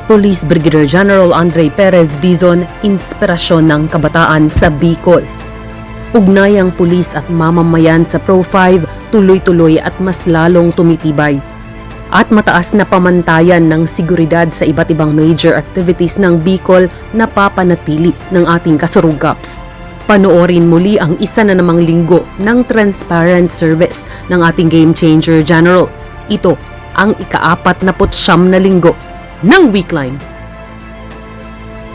Police Brigadier General Andre Perez Dizon, inspirasyon ng kabataan sa Bicol. Ugnayang pulis at mamamayan sa Pro 5 tuloy-tuloy at mas lalong tumitibay. At mataas na pamantayan ng seguridad sa iba't ibang major activities ng Bicol na papanatili ng ating kasarugaps. Panoorin muli ang isa na namang linggo ng transparent service ng ating Game Changer General. Ito ang ika-49 na linggo ng Weekline.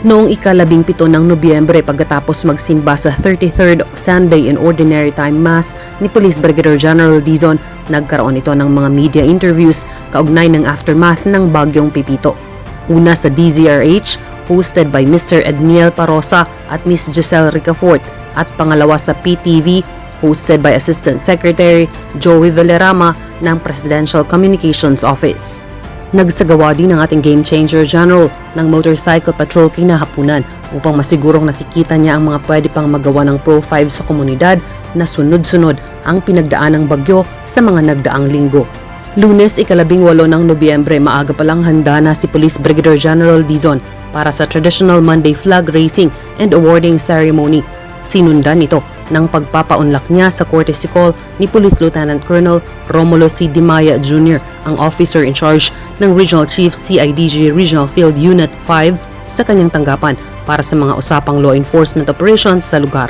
Noong ika-17 ng Nobyembre pagkatapos magsimba sa 33rd Sunday in Ordinary Time Mass ni Police Brigadier General Dizon, nagkaroon ito ng mga media interviews kaugnay ng aftermath ng Bagyong Pipito. Una sa DZRH, hosted by Mr. Edniel Parosa at Miss Giselle Ricafort, at pangalawa sa PTV, hosted by Assistant Secretary Joey Villarama ng Presidential Communications Office. Nagsagawa din ang ating Game Changer General ng motorcycle patrol kinahapunan upang masigurong nakikita niya ang mga pwede pang magawa ng Pro 5 sa komunidad na sunod-sunod ang pinagdaan ng bagyo sa mga nagdaang linggo. Lunes, ika-18 ng Nobyembre, maaga palang handa na si Police Brigadier General Dizon para sa traditional Monday flag raising and awarding ceremony. Sinundan ito ng pagpapaunlak niya sa courtesy call ni Police Lieutenant Colonel Romulo C. Dimaya Jr., ang officer in charge ng Regional Chief CIDG Regional Field Unit 5 sa kanyang tanggapan para sa mga usapang law enforcement operations sa lugar.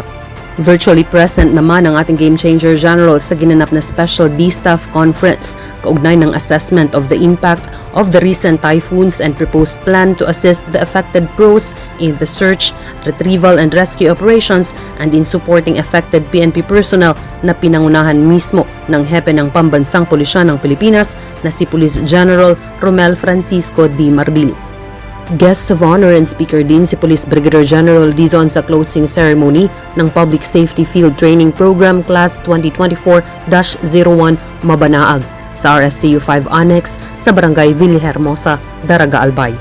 Virtually present naman ang ating Game Changer General sa ginanap na Special D-Staff Conference kaugnay ng assessment of the impact of the recent typhoons and proposed plan to assist the affected pros in the search, retrieval and rescue operations and in supporting affected PNP personnel na pinangunahan mismo ng hepe ng Pambansang Pulisya ng Pilipinas na si Police General Romel Francisco D. Marbil. Guest of honor and speaker din si Police Brigadier General Dizon sa closing ceremony ng Public Safety Field Training Program Class 2024-01 Mabanaag sa RSTU 5 Annex sa Barangay Villahermosa, Daraga Albay.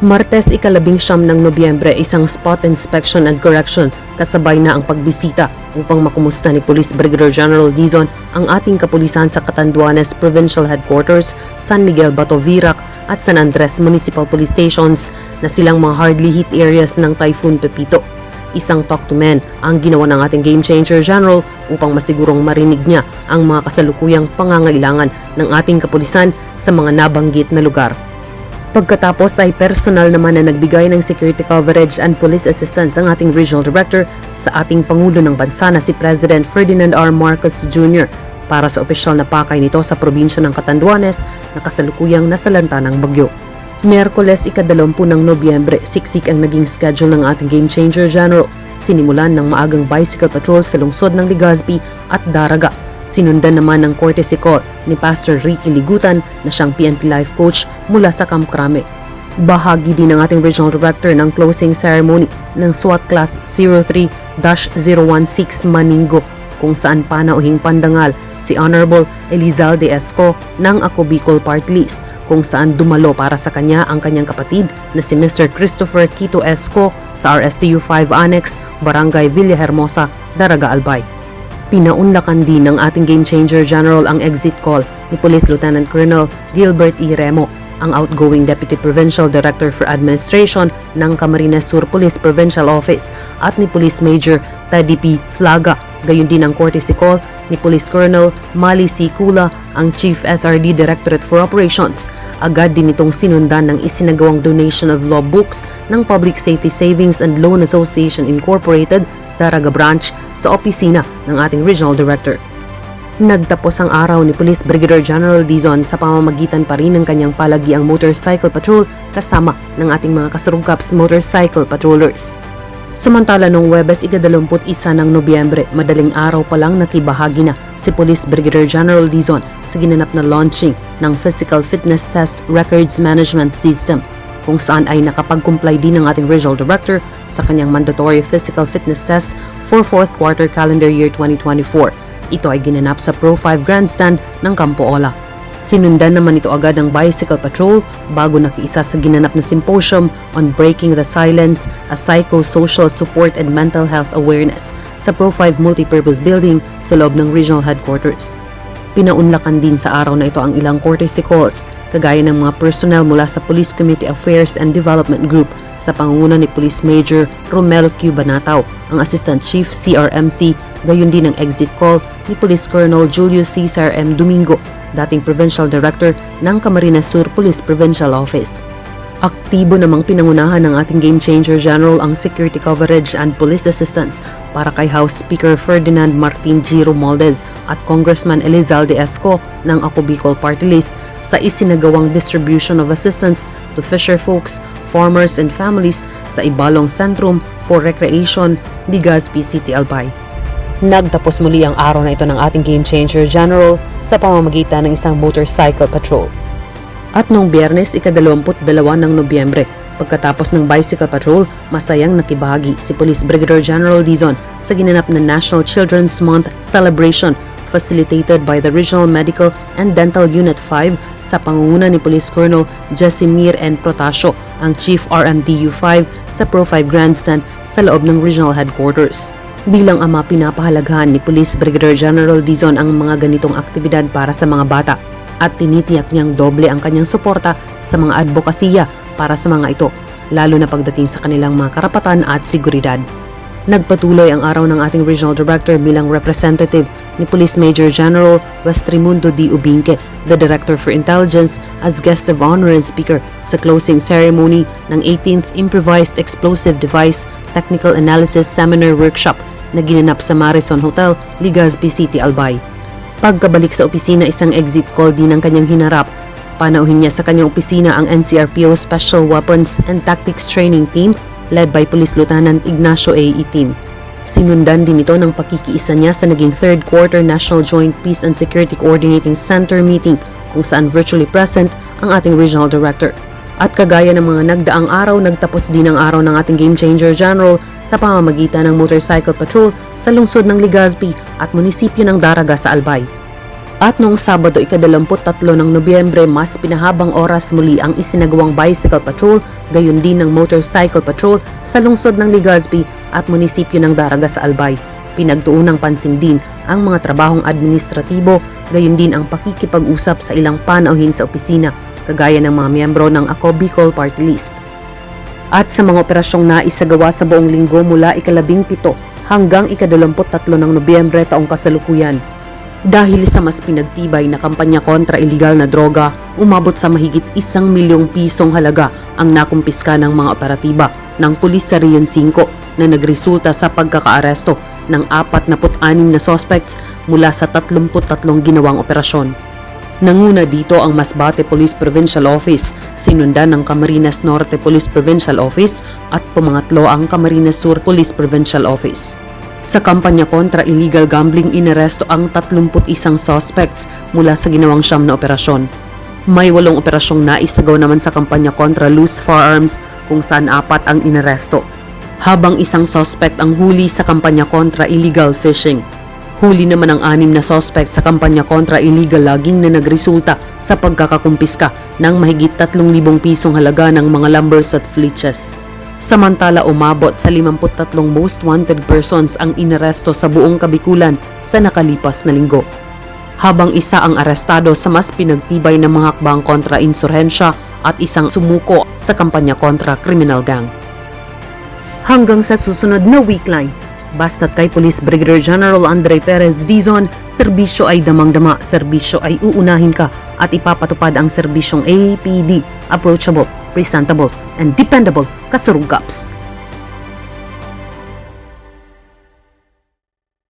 Martes, ika-19 ng Nobyembre, isang spot inspection and correction kasabay na ang pagbisita upang makumusta ni Police Brigadier General Dizon ang ating kapulisan sa Catanduanes Provincial Headquarters, San Miguel Bato Virac at San Andres Municipal Police Stations na silang mga hardly hit areas ng Typhoon Pepito. Isang talk to men ang ginawa ng ating Game Changer General upang masigurong marinig niya ang mga kasalukuyang pangangailangan ng ating kapulisan sa mga nabanggit na lugar. Pagkatapos ay personal naman na nagbigay ng security coverage and police assistance ang ating Regional Director sa ating Pangulo ng Bansa na si President Ferdinand R. Marcos Jr. para sa opisyal na pakay nito sa probinsya ng Catanduanes na kasalukuyang nasalanta ng bagyo. Miyerkules, ika-20 ng Nobyembre, siksik ang naging schedule ng ating Game Changer General. Sinimulan ng maagang bicycle patrol sa lungsod ng Legazpi at Daraga. Sinundan naman ng courtesy call ni Pastor Ricky Ligutan na siyang PNP Life Coach mula sa Camp Crame. Bahagi din ng ating Regional Director ng closing ceremony ng SWAT Class 03-016 Maningo kung saan panauhing pandangal si Honorable Elizalde Esco ng Ako Bicol Party List kung saan dumalo para sa kanya ang kanyang kapatid na si Mr. Christopher Quito Esco sa RSTU 5 Annex, Barangay Villahermosa, Daraga Albay. Pinaunlakan din ng ating Game Changer General ang exit call ni Police Lieutenant Colonel Gilbert E. Remo, ang outgoing Deputy Provincial Director for Administration ng Camarines Sur Police Provincial Office at ni Police Major Teddy P. Flaga. Gayon din ang courtesy call ni Police Colonel Mali C. Kula, ang Chief SRD Directorate for Operations. Agad din itong sinundan ng isinagawang donation of law books ng Public Safety Savings and Loan Association Incorporated, Daraga Branch, sa opisina ng ating Regional Director. Nagtapos ang araw ni Police Brigadier General Dizon sa pamamagitan pa rin ng kanyang palagiang motorcycle patrol kasama ng ating mga kasarugaps motorcycle patrollers. Samantala noong Huwebes, ika-21 ng Nobyembre, madaling araw pa lang nakibahagi na si Police Brigadier General Dizon sa ginanap na launching ng Physical Fitness Test Records Management System kung saan ay nakapag-comply din ng ating Regional Director sa kanyang mandatory physical fitness test for 4th quarter calendar year 2024. Ito ay ginanap sa Pro 5 Grandstand ng Campo Ola. Sinundan naman ito agad ng bicycle patrol bago nakiisa sa ginanap na symposium on breaking the silence, a psychosocial support and mental health awareness sa Pro 5 Multipurpose Building sa loob ng Regional Headquarters. Pinaunlakan din sa araw na ito ang ilang courtesy calls, kagaya ng mga personnel mula sa Police Community Affairs and Development Group sa pangunguna ni Police Major Romel Q. Banataw, ang Assistant Chief CRMC, gayon din ang exit call ni Police Colonel Julius Cesar M. Domingo, dating Provincial Director ng Camarines Sur Police Provincial Office. Aktibo namang pinangunahan ng ating Game Changer General ang security coverage and police assistance para kay House Speaker Ferdinand Martin G. Romualdez at Congressman Elizalde Esco ng Ako Bicol Party List sa isinagawang distribution of assistance to fisher folks, farmers and families sa Ibalong Centrum for Recreation, Legazpi City, Albay. Nagtapos muli ang araw na ito ng ating Game Changer General sa pamamagitan ng isang motorcycle patrol. At noong Biyernes, ika-22 ng Nobyembre, pagkatapos ng bicycle patrol, masayang nakibahagi si Police Brigadier General Dizon sa ginanap na National Children's Month celebration facilitated by the Regional Medical and Dental Unit 5 sa pangunguna ni Police Colonel Jesimir N. Protasio, ang Chief RMDU 5 sa Pro 5 Grandstand sa loob ng Regional Headquarters. Bilang ama, pinapahalagahan ni Police Brigadier General Dizon ang mga ganitong aktibidad para sa mga bata at tinitiyak niyang doble ang kanyang suporta sa mga advokasya para sa mga ito, lalo na pagdating sa kanilang mga karapatan at seguridad. Nagpatuloy ang araw ng ating Regional Director bilang representative ni Police Major General Westrimundo D. Ubinque, the Director for Intelligence, as guest of honor and speaker sa closing ceremony ng 18th Improvised Explosive Device Technical Analysis Seminar Workshop na ginanap sa Marison Hotel, Legazpi City, Albay. Pagkabalik sa opisina, isang exit call din ang kanyang hinarap. Panauhin niya sa kanyang opisina ang NCRPO Special Weapons and Tactics Training Team led by Police Lieutenant Ignacio A. Itim. Sinundan din ito ng pakikiisa niya sa naging 3rd Quarter National Joint Peace and Security Coordinating Center meeting kung saan virtually present ang ating Regional Director. At kagaya ng mga nagdaang araw, nagtapos din ang araw ng ating Game Changer General sa pamamagitan ng motorcycle patrol sa lungsod ng Legazpi at munisipyo ng Daraga sa Albay. At noong Sabado, ika-23 ng Nobyembre, mas pinahabang oras muli ang isinagawang bicycle patrol, gayon din ng motorcycle patrol sa lungsod ng Legazpi at munisipyo ng Daraga sa Albay. Pinagtuunang pansin din ang mga trabahong administratibo, gayon din ang pakikipag-usap sa ilang panauhin sa opisina, kagaya ng mga miyembro ng Ako Bicol Party List. At sa mga operasyong naisagawa sa buong linggo mula ika-17 hanggang ika-23 ng Nobyembre taong kasalukuyan. Dahil sa mas pinagtibay na kampanya kontra iligal na droga, umabot sa mahigit 1 milyong pisong halaga ang nakumpiska ng mga operatiba ng Pulis sa Region 5 na nagresulta sa pagkakaaresto ng 46 na suspects mula sa 33 ginawang operasyon. Nanguna dito ang Masbate Police Provincial Office, sinundan ng Camarines Norte Police Provincial Office at pumangatlo ang Camarines Sur Police Provincial Office. Sa kampanya kontra illegal gambling, inaresto ang 31 suspects mula sa ginawang 9 na operasyon. May 8 operasyong naisagaw naman sa kampanya kontra loose firearms kung saan 4 ang inaresto, habang isang suspect ang huli sa kampanya kontra illegal fishing. Huli naman ang 6 na suspect sa kampanya kontra illegal logging na nagresulta sa pagkakakumpiska ng mahigit 3,000 pisong halaga ng mga lumbers at flitches. Samantala, umabot sa 53 most wanted persons ang inaresto sa buong Kabikulan sa nakalipas na linggo, habang isa ang arestado sa mas pinagtibay na mga hakbang kontra insurhensya at isang sumuko sa kampanya kontra criminal gang. Hanggang sa susunod na weekline, basta't kay Police Brigadier General Andre Perez Dizon, serbisyo ay damang-dama, serbisyo ay uunahin ka at ipapatupad ang serbisyong APD, approachable, presentable, and dependable kasurug cops.